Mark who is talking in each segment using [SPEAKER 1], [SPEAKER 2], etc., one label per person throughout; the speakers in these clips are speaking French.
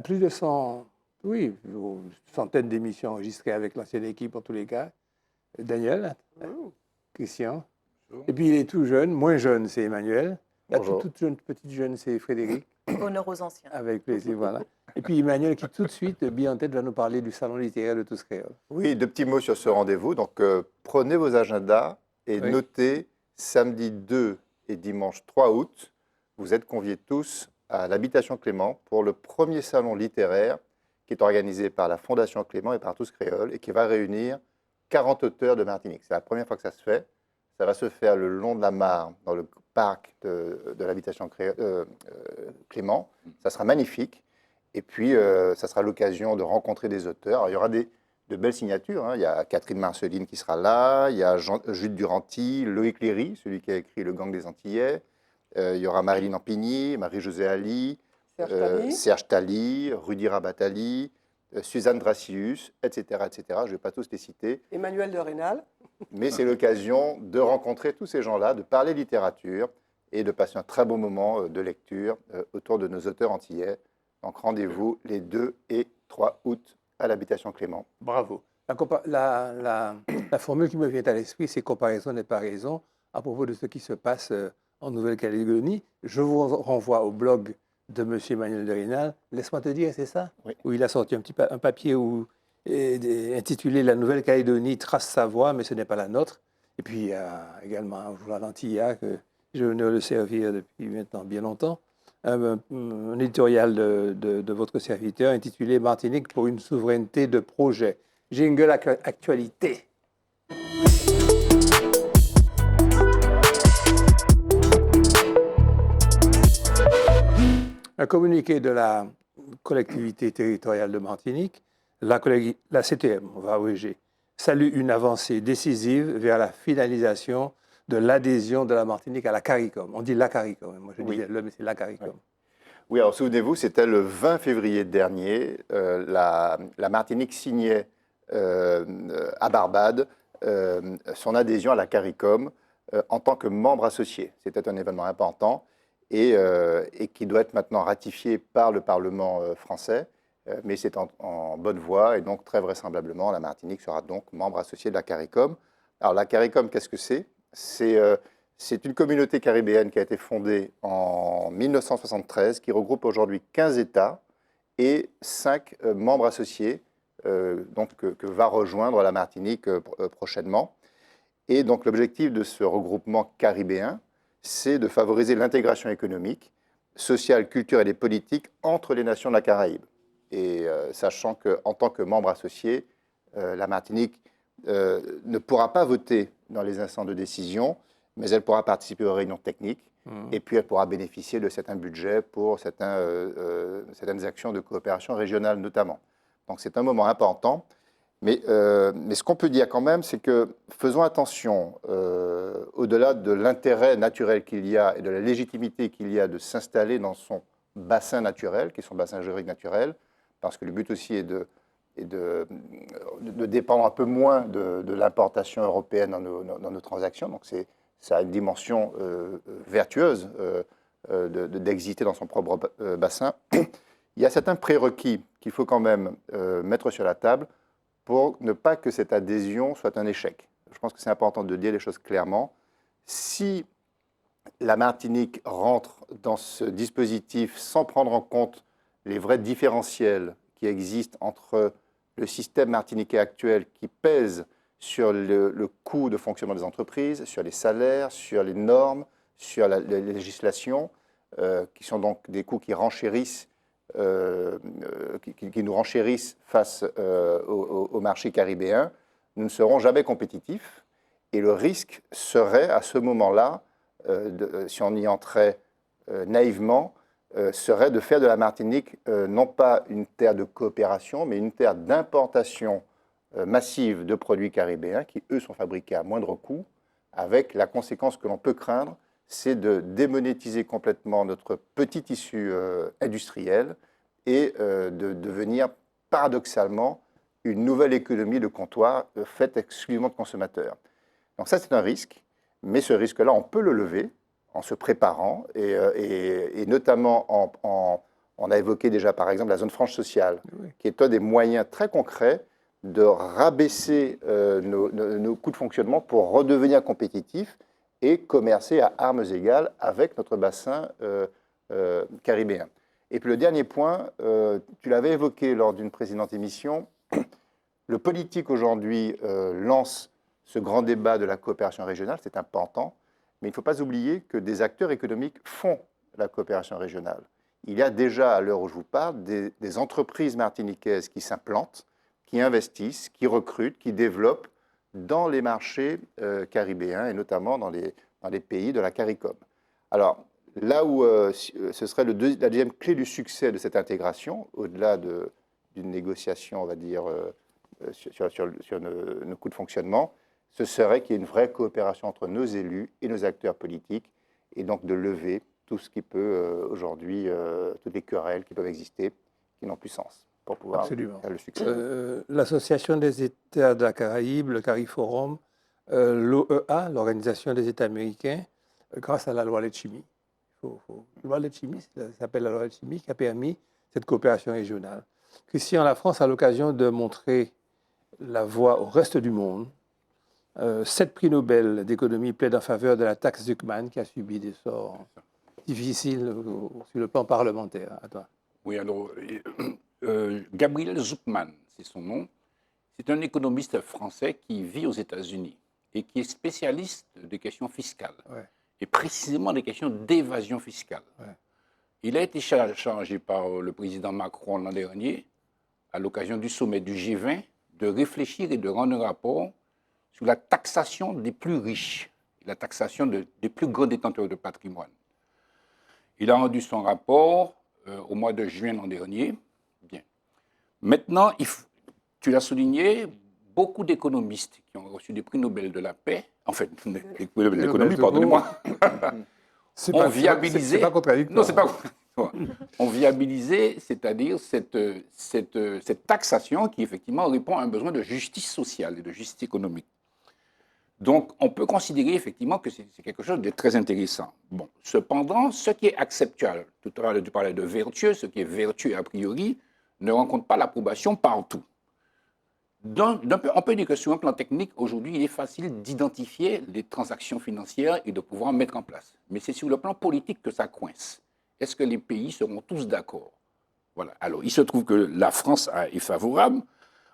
[SPEAKER 1] plus de 100, oui, une centaine d'émissions enregistrées avec l'ancienne équipe en tous les cas. Daniel, Christian.
[SPEAKER 2] Bonjour.
[SPEAKER 1] Et puis il est tout jeune, moins jeune, c'est Emmanuel. La
[SPEAKER 2] Bonjour.
[SPEAKER 1] toute jeune, petite jeune, c'est Frédéric.
[SPEAKER 3] Honneur aux anciens.
[SPEAKER 1] Avec plaisir, voilà. Et puis Emmanuel qui tout de suite, bien en tête, va nous parler du salon littéraire de Tous Créoles.
[SPEAKER 2] Oui, deux petits mots sur ce rendez-vous. Donc, prenez vos agendas et
[SPEAKER 1] Oui.
[SPEAKER 2] notez samedi 2 et dimanche 3 août, vous êtes conviés tous à l'habitation Clément pour le premier salon littéraire qui est organisé par la Fondation Clément et par Tous Créoles et qui va réunir 40 auteurs de Martinique. C'est la première fois que ça se fait. Ça va se faire le long de la Mare, dans le parc de l'habitation Clément. Ça sera magnifique. Et puis, ça sera l'occasion de rencontrer des auteurs. Alors, il y aura de belles signatures. Hein. Il y a Catherine Marceline qui sera là. Il y a Jude Duranty, Loïc Léry, celui qui a écrit Le Gang des Antillais. Il y aura Marilyn Ampigny, Marie-Josée Ali, Serge Tally, Rudy Rabatali, Suzanne Dracius, etc., etc. Je ne vais pas tous les citer.
[SPEAKER 4] Emmanuel de Rénal.
[SPEAKER 2] Mais c'est l'occasion de rencontrer tous ces gens-là, de parler littérature et de passer un très bon moment de lecture autour de nos auteurs antillais. Donc rendez-vous les 2 et 3 août à l'habitation Clément.
[SPEAKER 1] Bravo. La formule qui me vient à l'esprit, c'est comparaison et paraison à propos de ce qui se passe en Nouvelle-Calédonie. Je vous renvoie au blog de M. Emmanuel de Rénal. Laisse-moi te dire, c'est ça?
[SPEAKER 2] Oui.
[SPEAKER 1] Où il a sorti un papier intitulé « La Nouvelle-Calédonie trace sa voie, mais ce n'est pas la nôtre ». Et puis il y a également un journal antillais que je venais le servir depuis maintenant bien longtemps. Un éditorial de votre serviteur intitulé « Martinique pour une souveraineté de projet ». Jingle actualité. Un communiqué de la collectivité territoriale de Martinique, la CTM, on va abréger, salue une avancée décisive vers la finalisation de l'adhésion de la Martinique à la CARICOM. On dit la CARICOM, moi je disais le, mais c'est la CARICOM.
[SPEAKER 2] Oui. Oui, alors souvenez-vous, c'était le 20 février dernier, la Martinique signait à Barbade son adhésion à la CARICOM en tant que membre associé. C'était un événement important et qui doit être maintenant ratifié par le Parlement français, mais c'est en bonne voie et donc très vraisemblablement la Martinique sera donc membre associé de la CARICOM. Alors la CARICOM, qu'est-ce que c'est? C'est une communauté caribéenne qui a été fondée en 1973, qui regroupe aujourd'hui 15 États et 5 membres associés, donc que va rejoindre la Martinique prochainement. Et donc l'objectif de ce regroupement caribéen, c'est de favoriser l'intégration économique, sociale, culturelle et politique entre les nations de la Caraïbe. Et sachant qu'en tant que membre associé, la Martinique ne pourra pas voter dans les instances de décision, mais elle pourra participer aux réunions techniques et puis elle pourra bénéficier de certains budgets pour certaines actions de coopération régionale notamment. Donc c'est un moment important, mais ce qu'on peut dire quand même, c'est que faisons attention, au-delà de l'intérêt naturel qu'il y a et de la légitimité qu'il y a de s'installer dans son bassin naturel, qui est son bassin géographique naturel, parce que le but aussi est de dépendre un peu moins de l'importation européenne dans nos transactions. Donc ça a une dimension vertueuse d'exister dans son propre bassin. Il y a certains prérequis qu'il faut quand même mettre sur la table pour ne pas que cette adhésion soit un échec. Je pense que c'est important de dire les choses clairement. Si la Martinique rentre dans ce dispositif sans prendre en compte les vrais différentiels qui existent entre le système martiniquais actuel qui pèse sur le coût de fonctionnement des entreprises, sur les salaires, sur les normes, sur la législation, qui sont donc des coûts qui renchérissent, qui nous renchérissent face au marché caribéen, nous ne serons jamais compétitifs. Et le risque serait, à ce moment-là, si on y entrait naïvement, serait de faire de la Martinique non pas une terre de coopération, mais une terre d'importation massive de produits caribéens qui, eux, sont fabriqués à moindre coût, avec la conséquence que l'on peut craindre, c'est de démonétiser complètement notre petit tissu industriel et de devenir paradoxalement une nouvelle économie de comptoir faite exclusivement de consommateurs. Donc ça, c'est un risque, mais ce risque-là, on peut le lever en se préparant et notamment On a évoqué déjà, par exemple, la zone franche sociale,
[SPEAKER 1] Oui.
[SPEAKER 2] qui est un des moyens très concrets de rabaisser nos coûts de fonctionnement pour redevenir compétitifs et commercer à armes égales avec notre bassin caribéen. Et puis le dernier point, tu l'avais évoqué lors d'une précédente émission, le politique aujourd'hui lance ce grand débat de la coopération régionale, c'est important, mais il ne faut pas oublier que des acteurs économiques font la coopération régionale. Il y a déjà, à l'heure où je vous parle, des entreprises martiniquaises qui s'implantent, qui investissent, qui recrutent, qui développent dans les marchés caribéens et notamment dans les pays de la CARICOM. Alors, là où ce serait la deuxième clé du succès de cette intégration, au-delà d'une négociation, on va dire, sur nos coûts de fonctionnement, ce serait qu'il y ait une vraie coopération entre nos élus et nos acteurs politiques, et donc de lever tout ce qui peut aujourd'hui, toutes les querelles qui peuvent exister, qui n'ont plus sens, pour pouvoir
[SPEAKER 1] Absolument.
[SPEAKER 2] faire le succès.
[SPEAKER 1] L'Association des États de la Caraïbe, le CARIFORUM, l'OEA, l'Organisation des États américains, grâce à la loi Letchimy. La loi Letchimy, ça s'appelle la loi Letchimy, qui a permis cette coopération régionale. Christian, la France a l'occasion de montrer la voie au reste du monde. 7 prix Nobel d'économie plaident en faveur de la taxe Zuckman, qui a subi des sorts difficiles sur le plan parlementaire. À toi.
[SPEAKER 3] Oui, alors, Gabriel Zuckman, c'est son nom. C'est un économiste français qui vit aux États-Unis et qui est spécialiste des questions fiscales,
[SPEAKER 1] Ouais.
[SPEAKER 3] et précisément des questions d'évasion fiscale.
[SPEAKER 1] Ouais.
[SPEAKER 3] Il a été chargé par le président Macron l'an dernier, à l'occasion du sommet du G20, de réfléchir et de rendre un rapport sur la taxation des plus riches, la taxation des plus grands détenteurs de patrimoine. Il a rendu son rapport au mois de juin l'an dernier. Bien. Maintenant, tu l'as souligné, beaucoup d'économistes qui ont reçu des prix Nobel de la paix, en fait, des prix Nobel de l'économie, pardonnez-moi, ont viabilisé.
[SPEAKER 1] C'est pas contradictoire.
[SPEAKER 3] Non, c'est pas contradictoire. Ont viabilisé, c'est-à-dire cette taxation qui, effectivement, répond à un besoin de justice sociale et de justice économique. Donc, on peut considérer effectivement que c'est quelque chose de très intéressant. Bon, cependant, ce qui est acceptable, tout à l'heure tu parlais de vertueux, ce qui est vertueux a priori, ne rencontre pas l'approbation partout. On peut dire que sur un plan technique, aujourd'hui, il est facile d'identifier les transactions financières et de pouvoir mettre en place. Mais c'est sur le plan politique que ça coince. Est-ce que les pays seront tous d'accord? Voilà. Alors, il se trouve que la France est favorable.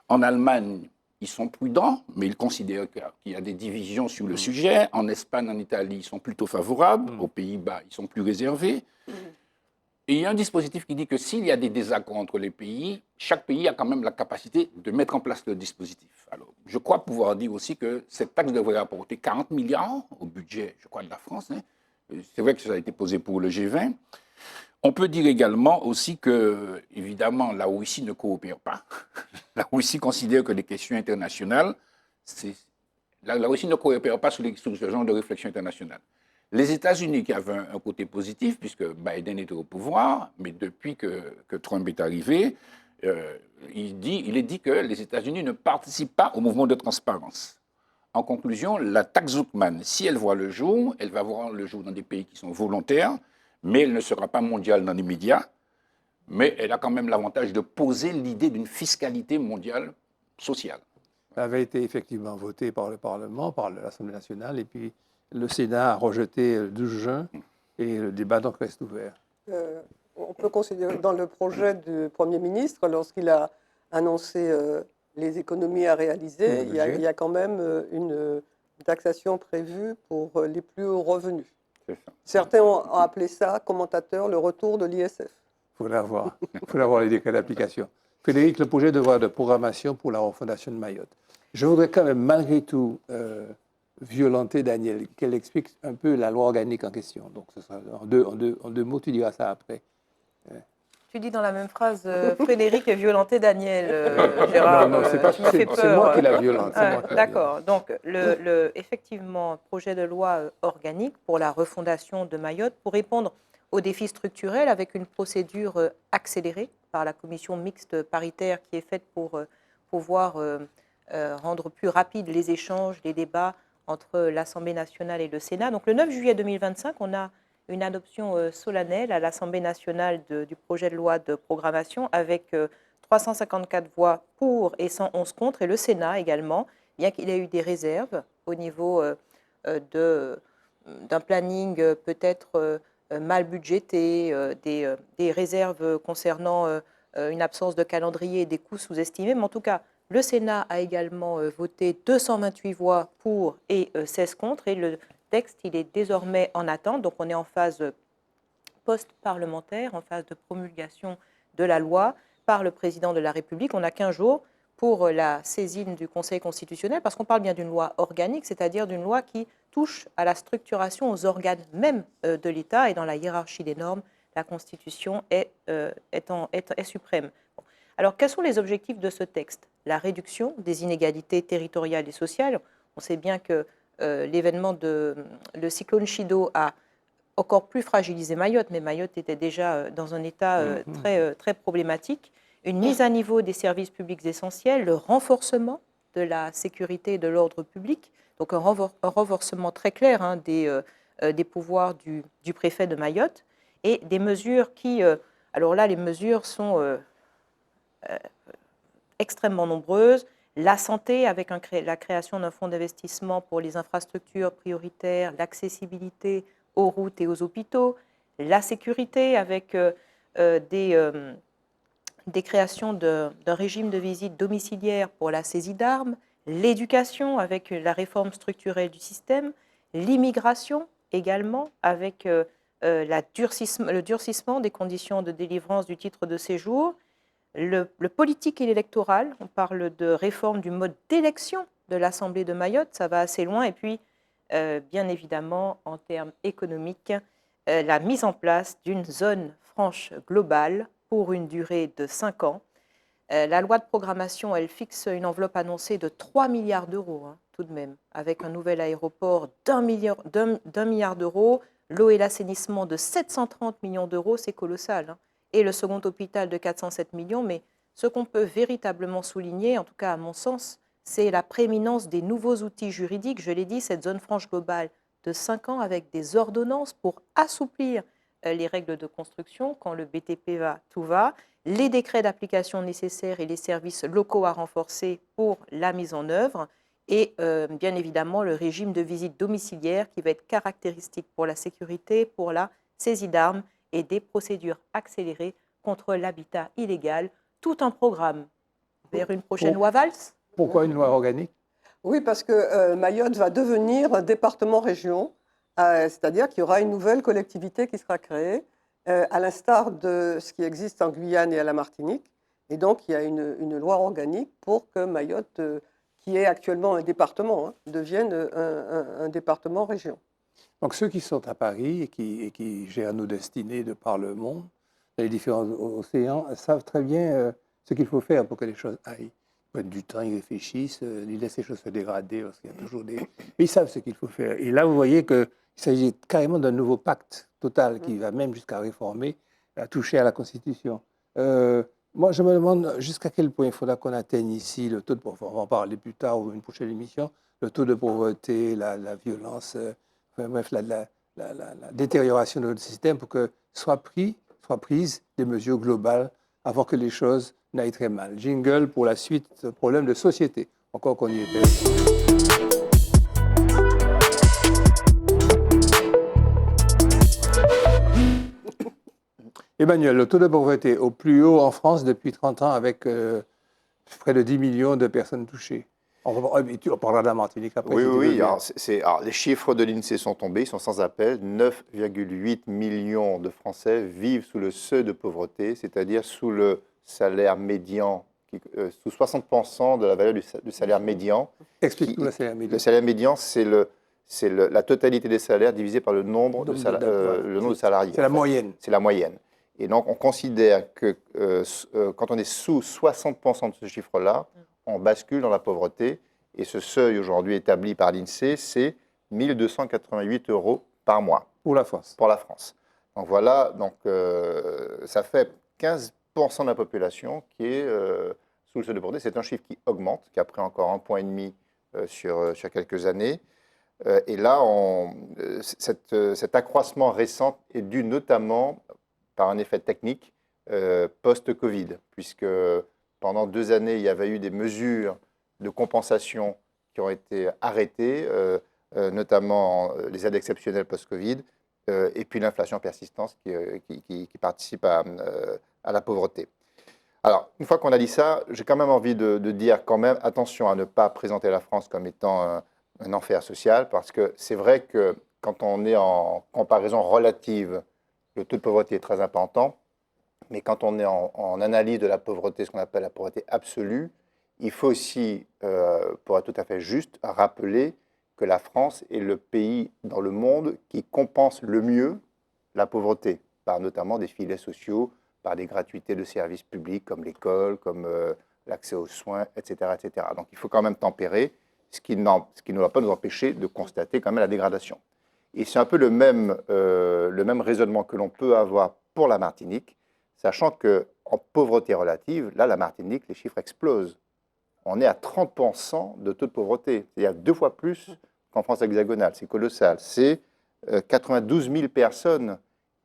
[SPEAKER 3] En Allemagne, ils sont prudents, mais ils considèrent qu'il y a des divisions sur le sujet. En Espagne, en Italie, ils sont plutôt favorables. Aux Pays-Bas, ils sont plus réservés. Et il y a un dispositif qui dit que s'il y a des désaccords entre les pays, chaque pays a quand même la capacité de mettre en place le dispositif. Alors, je crois pouvoir dire aussi que cette taxe devrait apporter 40 milliards au budget, je crois, de la France. Hein. C'est vrai que ça a été posé pour le G20. On peut dire également aussi que, évidemment, la Russie ne coopère pas. La Russie considère que les questions internationales, la Russie ne coopère pas sur ce genre de réflexion internationale. Les États-Unis, qui avaient un côté positif, puisque Biden était au pouvoir, mais depuis que Trump est arrivé, il est dit que les États-Unis ne participent pas au mouvement de transparence. En conclusion, la taxe Zuckman, si elle voit le jour, elle va voir le jour dans des pays qui sont volontaires, mais elle ne sera pas mondiale dans les médias, mais elle a quand même l'avantage de poser l'idée d'une fiscalité mondiale sociale.
[SPEAKER 1] Ça avait été effectivement voté par le Parlement, par l'Assemblée nationale, et puis le Sénat a rejeté le 12 juin, et le débat donc reste ouvert.
[SPEAKER 4] On peut considérer dans le projet du Premier ministre, lorsqu'il a annoncé les économies à réaliser, il y a quand même une taxation prévue pour les plus hauts revenus. Certains ont appelé ça, commentateurs, le retour de l'ISF.
[SPEAKER 1] Il faut avoir les décrets d'application. Frédéric, le projet de loi de programmation pour la refondation de Mayotte. Je voudrais quand même, malgré tout, violenter Daniel, qu'elle explique un peu la loi organique en question. Donc, ce sera en deux mots, tu diras ça après.
[SPEAKER 5] Tu dis dans la même phrase, Frédéric est violenté Daniel, Gérard.
[SPEAKER 1] Non, c'est moi qui la violente.
[SPEAKER 5] D'accord. Donc, effectivement, projet de loi organique pour la refondation de Mayotte pour répondre aux défis structurels avec une procédure accélérée par la commission mixte paritaire qui est faite pour pouvoir rendre plus rapides les échanges, les débats entre l'Assemblée nationale et le Sénat. Donc, le 9 juillet 2025, on a une adoption solennelle à l'Assemblée nationale du projet de loi de programmation avec 354 voix pour et 111 contre, et le Sénat également, bien qu'il ait eu des réserves au niveau d'un planning peut-être mal budgété, des réserves concernant une absence de calendrier et des coûts sous-estimés. Mais en tout cas, le Sénat a également voté 228 voix pour et 16 contre, et le texte, il est désormais en attente. Donc on est en phase post-parlementaire, en phase de promulgation de la loi par le président de la République. On a 15 jours pour la saisine du Conseil constitutionnel, parce qu'on parle bien d'une loi organique, c'est-à-dire d'une loi qui touche à la structuration, aux organes même de l'État, et dans la hiérarchie des normes, la Constitution est suprême. Bon. Alors, quels sont les objectifs de ce texte? La réduction des inégalités territoriales et sociales. On sait bien que l'événement le cyclone Chido a encore plus fragilisé Mayotte, mais Mayotte était déjà dans un état très problématique. Une mise à niveau des services publics essentiels, le renforcement de la sécurité et de l'ordre public, donc un renforcement très clair des pouvoirs du préfet de Mayotte, et des mesures qui, alors là, les mesures sont extrêmement nombreuses. La santé, avec la création d'un fonds d'investissement pour les infrastructures prioritaires, l'accessibilité aux routes et aux hôpitaux, la sécurité, avec des créations d'un régime de visite domiciliaire pour la saisie d'armes, l'éducation avec la réforme structurelle du système, l'immigration également avec le durcissement des conditions de délivrance du titre de séjour, le politique et l'électoral. On parle de réforme du mode d'élection de l'Assemblée de Mayotte, ça va assez loin, et puis bien évidemment en termes économiques, la mise en place d'une zone franche globale pour une durée de 5 ans. La loi de programmation, elle fixe une enveloppe annoncée de 3 milliards d'euros, tout de même, avec un nouvel aéroport d'1 milliard d'euros, l'eau et l'assainissement de 730 millions d'euros, c'est colossal, et le second hôpital de 407 millions. Mais ce qu'on peut véritablement souligner, en tout cas à mon sens, c'est la prééminence des nouveaux outils juridiques. Je l'ai dit, cette zone franche globale de 5 ans avec des ordonnances pour assouplir les règles de construction. Quand le BTP va, tout va. Les décrets d'application nécessaires et les services locaux à renforcer pour la mise en œuvre. Et bien évidemment, le régime de visite domiciliaire qui va être caractéristique pour la sécurité, pour la saisie d'armes et des procédures accélérées contre l'habitat illégal. Tout un programme vers une prochaine loi Valls.
[SPEAKER 1] Pourquoi une loi organique?
[SPEAKER 4] Oui, parce que Mayotte va devenir département-région, c'est-à-dire qu'il y aura une nouvelle collectivité qui sera créée, à l'instar de ce qui existe en Guyane et à la Martinique. Et donc, il y a une loi organique pour que Mayotte, qui est actuellement un département, devienne un département-région.
[SPEAKER 1] Donc ceux qui sont à Paris et qui gèrent nos destinées de par le monde, les différents océans, savent très bien ce qu'il faut faire pour que les choses aillent. Ils prennent du temps, ils réfléchissent, ils laissent les choses se dégrader parce qu'il y a toujours des... Ils savent ce qu'il faut faire. Et là, vous voyez qu'il s'agit carrément d'un nouveau pacte total qui va même jusqu'à réformer, à toucher à la Constitution. Moi, je me demande jusqu'à quel point il faudra qu'on atteigne ici le taux de pauvreté. On va en parler plus tard ou une prochaine émission. Le taux de pauvreté, la violence, bref, la détérioration de notre système pour que soient prises des mesures globales avant que les choses n'aillent très mal. Jingle pour la suite, problème de société. Encore qu'on y était. Emmanuel, le taux de pauvreté au plus haut en France depuis 30 ans avec près de 10 millions de personnes touchées. On parlera de la Martinique après.
[SPEAKER 2] Oui. Alors, les chiffres de l'INSEE sont tombés, ils sont sans appel. 9,8 millions de Français vivent sous le seuil de pauvreté, c'est-à-dire sous le salaire médian, sous 60% de la valeur du salaire médian.
[SPEAKER 1] Explique-nous le salaire médian.
[SPEAKER 2] Le salaire médian, c'est la totalité des salaires divisé par le nombre de salariés.
[SPEAKER 1] C'est la moyenne.
[SPEAKER 2] C'est la moyenne. Et donc, on considère que quand on est sous 60% de ce chiffre-là, on bascule dans la pauvreté. Et ce seuil aujourd'hui établi par l'INSEE, c'est 1 288 € par mois.
[SPEAKER 1] Pour la France.
[SPEAKER 2] Pour la France. Donc voilà, ça fait 15% de la population qui est sous le seuil de pauvreté. C'est un chiffre qui augmente, qui a pris encore 1,5 point sur quelques années. Et là, cet accroissement récent est dû notamment par un effet technique post-Covid, puisque pendant 2 années, il y avait eu des mesures de compensation qui ont été arrêtées, notamment les aides exceptionnelles post-Covid, et puis l'inflation persistante qui participe à la pauvreté. Alors, une fois qu'on a dit ça, j'ai quand même envie de dire quand même attention à ne pas présenter la France comme étant un enfer social, parce que c'est vrai que quand on est en comparaison relative, le taux de pauvreté est très important, mais quand on est en analyse de la pauvreté, ce qu'on appelle la pauvreté absolue, il faut aussi, pour être tout à fait juste, rappeler que la France est le pays dans le monde qui compense le mieux la pauvreté, par notamment des filets sociaux, par des gratuités de services publics comme l'école, comme l'accès aux soins, etc., etc. Donc il faut quand même tempérer, ce qui ne va pas nous empêcher de constater quand même la dégradation. Et c'est un peu le même raisonnement que l'on peut avoir pour la Martinique, sachant qu'en pauvreté relative, là, la Martinique, les chiffres explosent. On est à 30% de taux de pauvreté, c'est-à-dire 2 fois plus qu'en France hexagonale. C'est colossal. C'est 92 000 personnes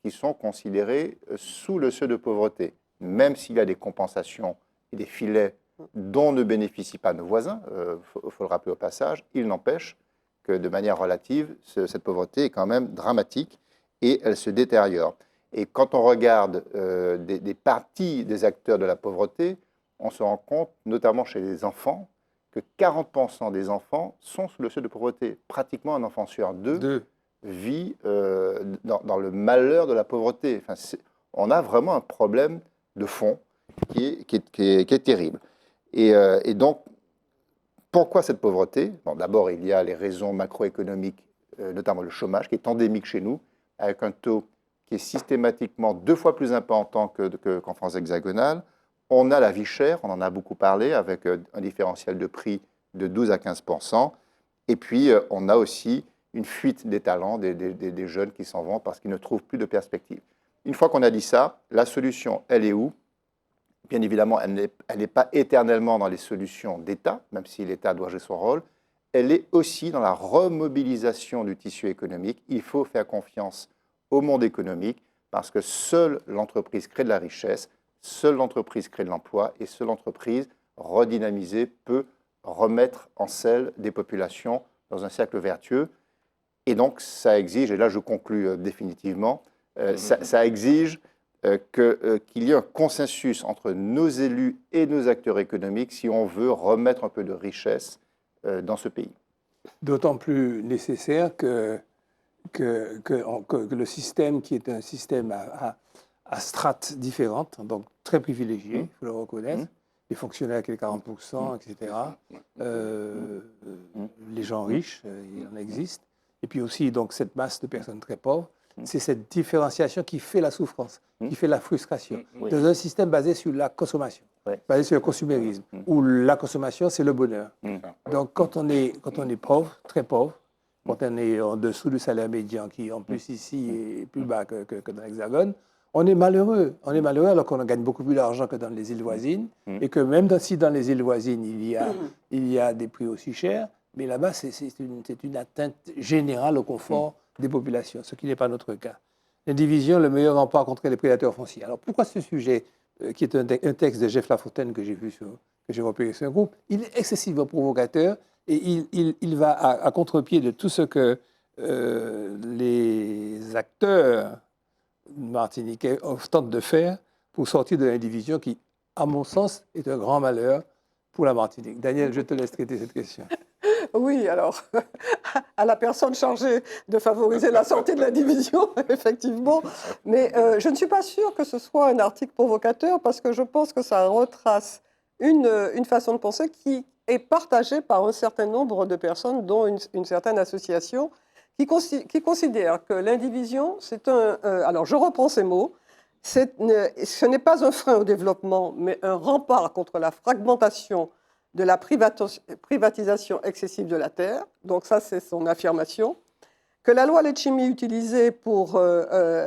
[SPEAKER 2] qui sont considérées sous le seuil de pauvreté, même s'il y a des compensations et des filets dont ne bénéficient pas nos voisins, faut le rappeler au passage, il n'empêche que de manière relative, cette pauvreté est quand même dramatique et elle se détériore. Et quand on regarde des parties des acteurs de la pauvreté, on se rend compte, notamment chez les enfants, que 40% des enfants sont sous le seuil de pauvreté. Pratiquement un enfant sur deux vit dans le malheur de la pauvreté. Enfin, on a vraiment un problème de fond qui est terrible. Et donc, pourquoi cette pauvreté? Bon, d'abord, il y a les raisons macroéconomiques, notamment le chômage, qui est endémique chez nous, avec un taux qui est systématiquement 2 fois plus important qu'en France hexagonale. On a la vie chère, on en a beaucoup parlé, avec un différentiel de prix de 12 à 15%. Et puis, on a aussi une fuite des talents, des jeunes qui s'en vont parce qu'ils ne trouvent plus de perspective. Une fois qu'on a dit ça, la solution, elle est où? Bien évidemment, elle n'est pas éternellement dans les solutions d'État, même si l'État doit jouer son rôle. Elle est aussi dans la remobilisation du tissu économique. Il faut faire confiance au monde économique parce que seule l'entreprise crée de la richesse, seule l'entreprise crée de l'emploi et seule l'entreprise redynamisée peut remettre en selle des populations dans un cercle vertueux. Et donc, ça exige, et là je conclus définitivement, ça exige qu'il y ait un consensus entre nos élus et nos acteurs économiques si on veut remettre un peu de richesse dans ce pays.
[SPEAKER 1] D'autant plus nécessaire que le système, qui est un système à strates différentes, donc très privilégié, il faut le reconnaître, les fonctionnaires qui est 40%, etc., les gens riches, il en existe, et puis aussi donc, cette masse de personnes très pauvres, c'est cette différenciation qui fait la souffrance, qui fait la frustration, dans un système basé sur la consommation, basé sur le consumérisme, où la consommation, c'est le bonheur. Donc quand on est pauvre, très pauvre, quand on est en dessous du salaire médian, qui en plus ici est plus bas que dans l'Hexagone, on est malheureux. On est malheureux alors qu'on gagne beaucoup plus d'argent que dans les îles voisines, et que même si dans les îles voisines, il y a des prix aussi chers, mais là-bas, c'est une atteinte générale au confort des populations, ce qui n'est pas notre cas. L'indivision, le meilleur rempart contre les prédateurs fonciers. Alors pourquoi ce sujet, qui est un texte de Jeff Lafontaine que j'ai vu que j'ai repéré sur un groupe, il est excessivement provocateur et il va à contre-pied de tout ce que les acteurs martiniquais tentent de faire pour sortir de l'indivision qui, à mon sens, est un grand malheur pour la Martinique. Daniel, je te laisse traiter cette question.
[SPEAKER 4] Oui, alors, à la personne chargée de favoriser la sortie de l'indivision, effectivement. Mais je ne suis pas sûre que ce soit un article provocateur parce que je pense que ça retrace une façon de penser qui est partagée par un certain nombre de personnes, dont une certaine association, qui considère que l'indivision, c'est alors, je reprends ces mots, ce n'est pas un frein au développement, mais un rempart contre la fragmentation de la privatisation excessive de la terre. Donc ça, c'est son affirmation. Que la loi Letchimy utilisée pour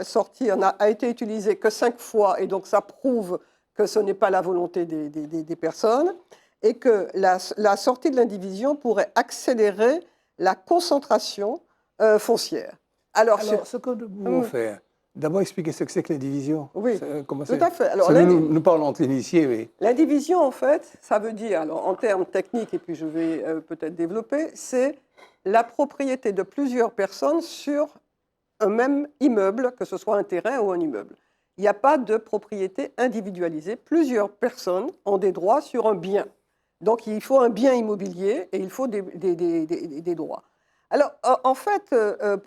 [SPEAKER 4] sortir a été utilisée que 5 fois, et donc ça prouve que ce n'est pas la volonté des personnes, et que la sortie de l'indivision pourrait accélérer la concentration foncière. Alors,
[SPEAKER 1] Ce que nous pouvons faire, d'abord expliquer ce que c'est que l'indivision.
[SPEAKER 4] Oui,
[SPEAKER 1] Comment
[SPEAKER 4] tout
[SPEAKER 1] c'est.
[SPEAKER 4] à fait. Alors,
[SPEAKER 1] Nous parlons entre initiés, mais
[SPEAKER 4] l'indivision, en fait, ça veut dire, alors, en termes techniques, et puis je vais peut-être développer, c'est la propriété de plusieurs personnes sur un même immeuble, que ce soit un terrain ou un immeuble. Il n'y a pas de propriété individualisée. Plusieurs personnes ont des droits sur un bien. Donc, il faut un bien immobilier et il faut des droits. Alors, en fait,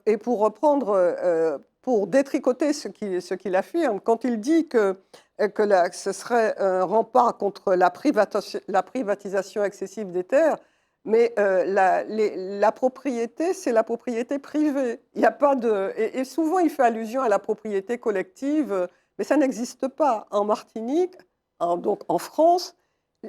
[SPEAKER 4] et pour reprendre, pour détricoter ce qu'il affirme, quand il dit que ce serait un rempart contre la privatisation excessive des terres, mais la propriété, c'est la propriété privée. Il n'y a pas de, et souvent, il fait allusion à la propriété collective, mais ça n'existe pas. En Martinique, donc en France,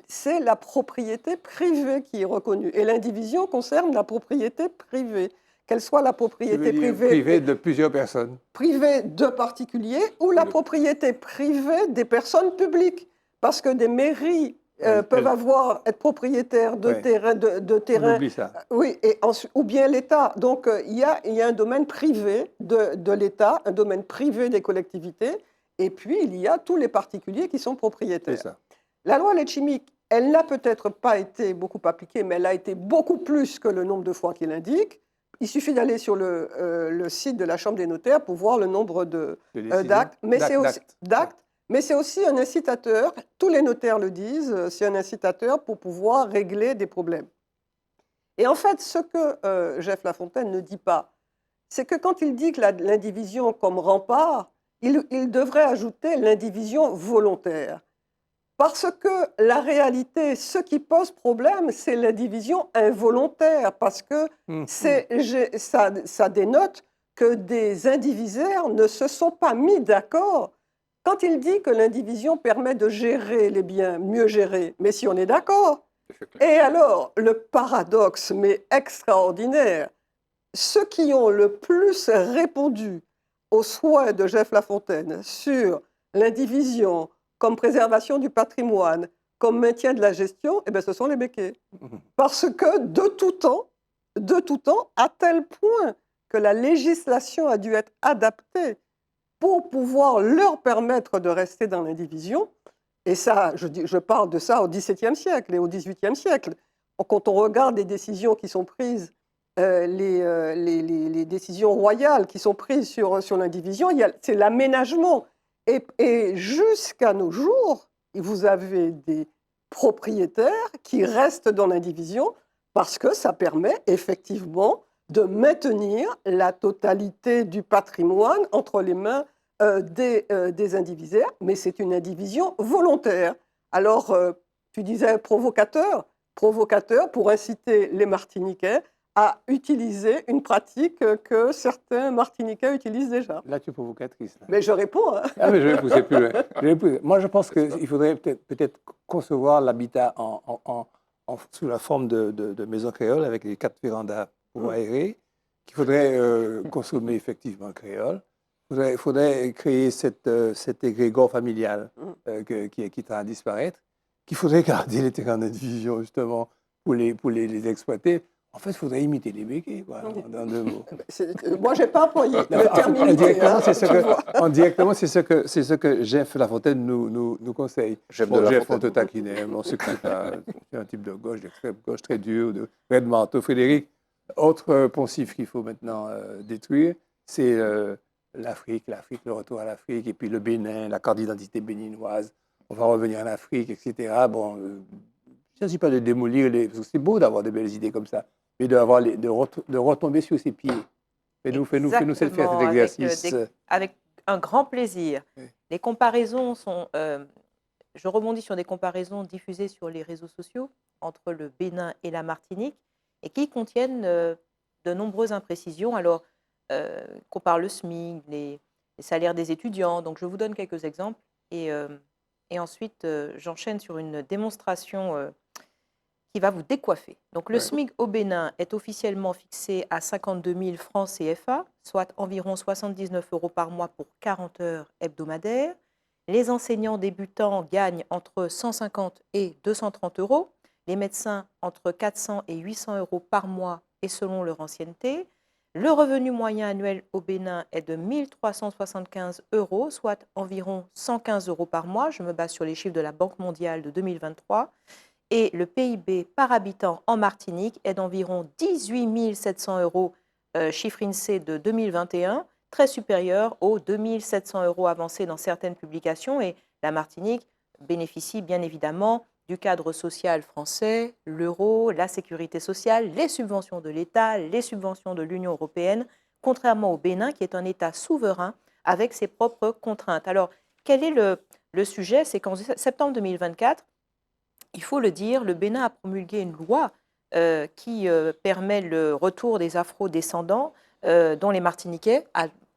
[SPEAKER 4] c'est la propriété privée qui est reconnue. Et l'indivision concerne la propriété privée. Qu'elle soit la propriété
[SPEAKER 1] privée de plusieurs personnes.
[SPEAKER 4] Privée de particuliers ou la propriété privée des personnes publiques. Parce que des mairies peuvent être propriétaires de terrains.
[SPEAKER 1] On oublie ça.
[SPEAKER 4] Oui, ou bien l'État. Donc il y a un domaine privé de l'État, un domaine privé des collectivités, et puis il y a tous les particuliers qui sont propriétaires.
[SPEAKER 1] C'est ça.
[SPEAKER 4] La loi Letchimy, elle n'a peut-être pas été beaucoup appliquée, mais elle a été beaucoup plus que le nombre de fois qu'il indique. Il suffit d'aller sur le site de la Chambre des notaires pour voir le nombre d'actes. Mais c'est aussi un incitateur, tous les notaires le disent, c'est un incitateur pour pouvoir régler des problèmes. Et en fait, ce que Jeff Lafontaine ne dit pas, c'est que quand il dit que l'indivision comme rempart, il devrait ajouter l'indivision volontaire. Parce que la réalité, ce qui pose problème, c'est l'indivision involontaire, parce que ça dénote que des indivisaires ne se sont pas mis d'accord. Quand il dit que l'indivision permet de gérer les biens, mieux gérer, mais si on est d'accord, et alors le paradoxe, mais extraordinaire, ceux qui ont le plus répondu aux souhaits de Jeff Lafontaine sur l'indivision, comme préservation du patrimoine, comme maintien de la gestion, eh bien, ce sont les béquets. Parce que de tout temps, à tel point que la législation a dû être adaptée pour pouvoir leur permettre de rester dans l'indivision, et ça, je parle de ça au XVIIe siècle et au XVIIIe siècle. Quand on regarde les décisions qui sont prises, les décisions royales qui sont prises sur l'indivision, c'est l'aménagement. Et jusqu'à nos jours, vous avez des propriétaires qui restent dans l'indivision parce que ça permet effectivement de maintenir la totalité du patrimoine entre les mains des indivisaires, mais c'est une indivision volontaire. Alors, tu disais provocateur pour inciter les Martiniquais à utiliser une pratique que certains Martiniquais utilisent déjà.
[SPEAKER 1] Là, tu es provocatrice. Là.
[SPEAKER 4] Mais je réponds. Hein.
[SPEAKER 1] Ah, mais je vais pousser plus loin. Moi, je pense qu'il faudrait peut-être concevoir l'habitat sous la forme de maisons créoles avec les 4 vérandas pour aérer, qu'il faudrait consommer effectivement créole. Il faudrait créer cet égrégore familial qui est en train de disparaître, qu'il faudrait garder les terrains d'indivision justement pour les exploiter. En fait, il faudrait imiter les béquets, quoi, dans 2 mots.
[SPEAKER 4] Moi, je n'ai pas employé le terme imiter.
[SPEAKER 1] Indirectement, c'est ce que Jeff Lafontaine nous conseille. Jeff, on te taquinait, on sait que c'est un type de gauche, d'extrême gauche, très dur, de raide manteau. Frédéric, autre poncif qu'il faut maintenant détruire, c'est l'Afrique, le retour à l'Afrique, et puis le Bénin, la carte d'identité béninoise. On va revenir en Afrique, etc. Bon, il ne s'agit pas de démolir c'est beau d'avoir de belles idées comme ça, mais de retomber sur ses pieds. Fais-nous faire cet exercice.
[SPEAKER 5] Avec un grand plaisir.
[SPEAKER 1] Oui.
[SPEAKER 5] Les comparaisons sont... je rebondis sur des comparaisons diffusées sur les réseaux sociaux entre le Bénin et la Martinique et qui contiennent de nombreuses imprécisions. Alors, compare le SMIC, les salaires des étudiants. Donc, je vous donne quelques exemples et ensuite, j'enchaîne sur une démonstration qui va vous décoiffer. Donc, le SMIC au Bénin est officiellement fixé à 52 000 francs CFA, soit environ 79 € par mois pour 40 heures hebdomadaires. Les enseignants débutants gagnent entre 150 et 230 €. Les médecins entre 400 et 800 € par mois et selon leur ancienneté. Le revenu moyen annuel au Bénin est de 1 375 €, soit environ 115 € par mois. Je me base sur les chiffres de la Banque mondiale de 2023. Et le PIB par habitant en Martinique est d'environ 18 700 €, chiffre INSEE de 2021, très supérieur aux 2 700 € avancés dans certaines publications. Et la Martinique bénéficie bien évidemment du cadre social français, l'euro, la sécurité sociale, les subventions de l'État, les subventions de l'Union européenne, contrairement au Bénin qui est un État souverain avec ses propres contraintes. Alors, quel est le sujet? C'est qu'en septembre 2024, il faut le dire, le Bénin a promulgué une loi qui permet le retour des afro-descendants, dont les Martiniquais,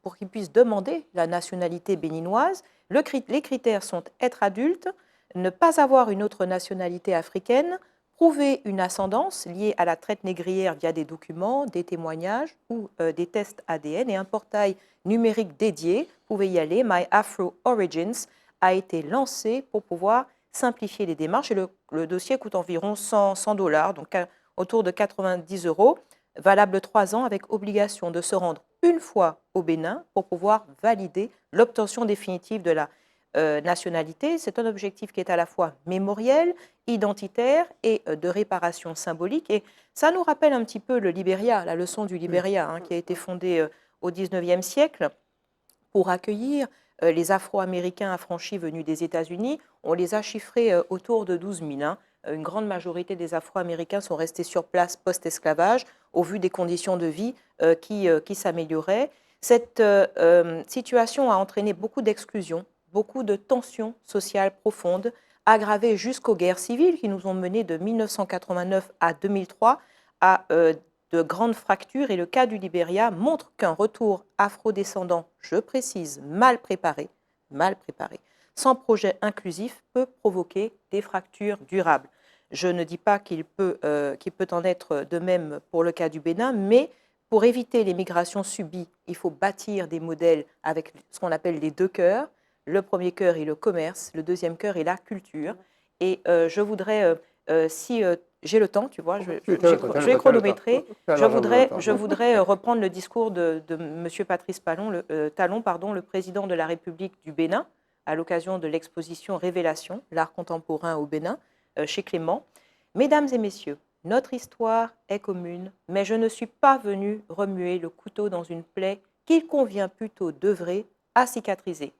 [SPEAKER 5] pour qu'ils puissent demander la nationalité béninoise. Les critères sont être adulte, ne pas avoir une autre nationalité africaine, prouver une ascendance liée à la traite négrière via des documents, des témoignages ou des tests ADN, et un portail numérique dédié, vous pouvez y aller, My Afro Origins, a été lancé pour pouvoir simplifier les démarches, et le dossier coûte environ 100 $, donc autour de 90 €, valable 3 ans avec obligation de se rendre une fois au Bénin pour pouvoir valider l'obtention définitive de la nationalité. C'est un objectif qui est à la fois mémoriel, identitaire et de réparation symbolique. Et ça nous rappelle un petit peu le Libéria, la leçon du Libéria, qui a été fondée au XIXe siècle pour accueillir les Afro-Américains affranchis venus des États-Unis. On les a chiffrés autour de 12 000. Une grande majorité des Afro-Américains sont restés sur place post-esclavage au vu des conditions de vie qui s'amélioraient. Cette situation a entraîné beaucoup d'exclusion, beaucoup de tensions sociales profondes, aggravées jusqu'aux guerres civiles qui nous ont menés de 1989 à 2003 à de grandes fractures. Et le cas du Libéria montre qu'un retour afro-descendant, je précise, mal préparé, sans projet inclusif, peut provoquer des fractures durables. Je ne dis pas qu'il peut en être de même pour le cas du Bénin, mais pour éviter les migrations subies, il faut bâtir des modèles avec ce qu'on appelle les 2 cœurs. Le premier cœur est le commerce, le deuxième cœur est la culture. Et je voudrais, si j'ai le temps, tu vois, je vais chronométrer. Je voudrais reprendre le discours de M. Patrice Talon, le président de la République du Bénin, à l'occasion de l'exposition Révélation, l'art contemporain au Bénin, chez Clément. Mesdames et messieurs, notre histoire est commune, mais je ne suis pas venu remuer le couteau dans une plaie qu'il convient plutôt d'œuvrer à cicatriser.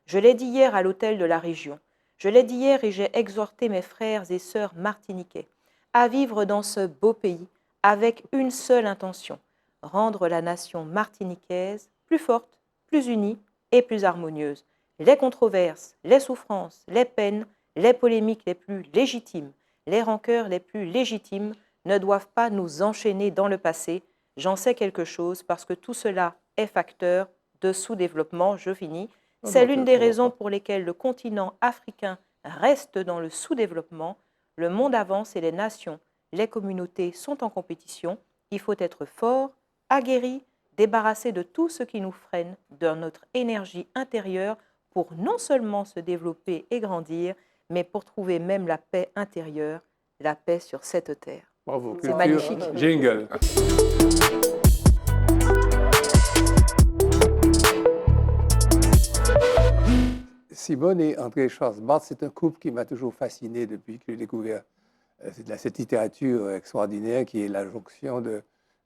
[SPEAKER 5] Je l'ai dit hier à l'hôtel de la région. Je l'ai dit hier et j'ai exhorté mes frères et sœurs martiniquais à vivre dans ce beau pays avec une seule intention, rendre la nation martiniquaise plus forte, plus unie et plus harmonieuse. Les controverses, les souffrances, les peines, les polémiques les plus légitimes, les rancœurs les plus légitimes ne doivent pas nous enchaîner dans le passé. J'en sais quelque chose parce que tout cela est facteur de sous-développement. Je finis. C'est l'une des raisons pour lesquelles le continent africain reste dans le sous-développement. Le monde avance et les nations, les communautés sont en compétition. Il faut être fort, aguerri, débarrassé de tout ce qui nous freine de notre énergie intérieure pour non seulement se développer et grandir, mais pour trouver même la paix intérieure, la paix sur cette terre.
[SPEAKER 1] Bravo.
[SPEAKER 5] C'est magnifique.
[SPEAKER 1] Jingle. Simone et André Schwarzbart, c'est un couple qui m'a toujours fasciné depuis que j'ai découvert cette littérature extraordinaire qui est la jonction